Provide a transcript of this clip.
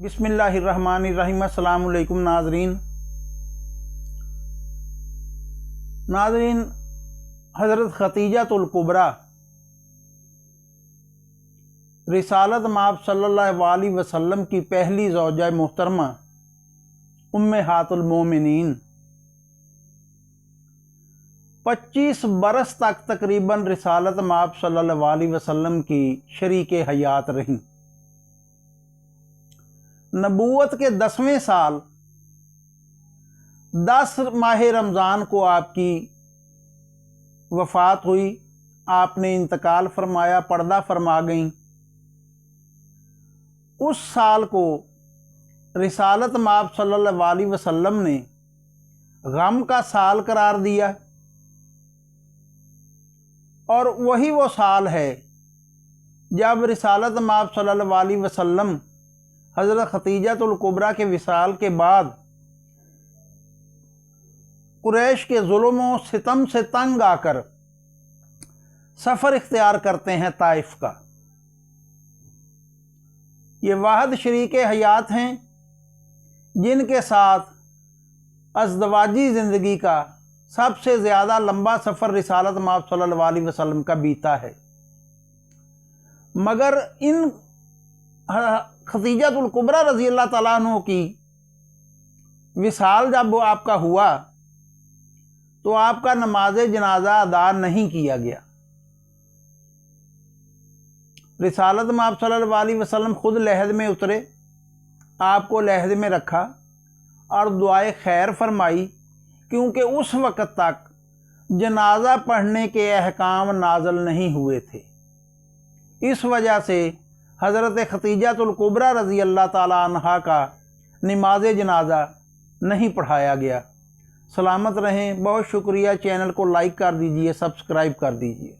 बिस्मिल्लाहिर्रहमानिर्रहीम। अस्सलाम वालेकुम नाज़रीन। हज़रत खतीजतुल कुबरा रिसालत माब सल्लल्लाहु अलैहि वसल्लम की पहली ज़ौजा मोहतरमा उम्मेहातुल मोमिनीन 25 बरस तक तकरीबन रिसालत माब सल्लल्लाहु अलैहि वसल्लम की शरीके हयात रहीं। नबूवत के 10वें साल 10 माह रमज़ान को आपकी वफ़ात हुई। आपने इंतकाल फरमाया, पर्दा फरमा गईं। उस साल को रिसालत माब सल्लल्लाहु अलैहि वसल्लम ने गम का साल करार दिया और वही वो साल है जब रिसालत माब सल्लल्लाहु अलैहि वसल्लम हज़रत खतीजतुल कुबरा के विसाल के बाद कुरैश के जुल्म और सितम से तंग आकर सफ़र इख्तियार करते हैं ताइफ का। ये वाहिद शरीके हयात हैं जिनके साथ अज़दवाजी ज़िंदगी का सबसे ज़्यादा लंबा सफ़र रिसालत माब सल्लल्लाहु अलैहि वसल्लम का बीता है। मगर इन खतीजतुल कुबरा रज़ी अल्लाह तआला अन्हा की विसाल जब आपका हुआ तो आपका नमाज जनाजा अदा नहीं किया गया। रिसालत माब सल्लल्लाहु अलैहि वसल्लम खुद लहद में उतरे, आपको लहद में रखा और दुआए खैर फरमाई, क्योंकि उस वक़्त तक जनाजा पढ़ने के अहकाम नाज़िल नहीं हुए थे। इस वजह से हज़रत खतीजतुल कुबरा रज़ी अल्लाह ताला अन्हा का नमाज जनाजा नहीं पढ़ाया गया। सलामत रहें। बहुत शुक्रिया। चैनल को लाइक कर दीजिए, सब्सक्राइब कर दीजिए।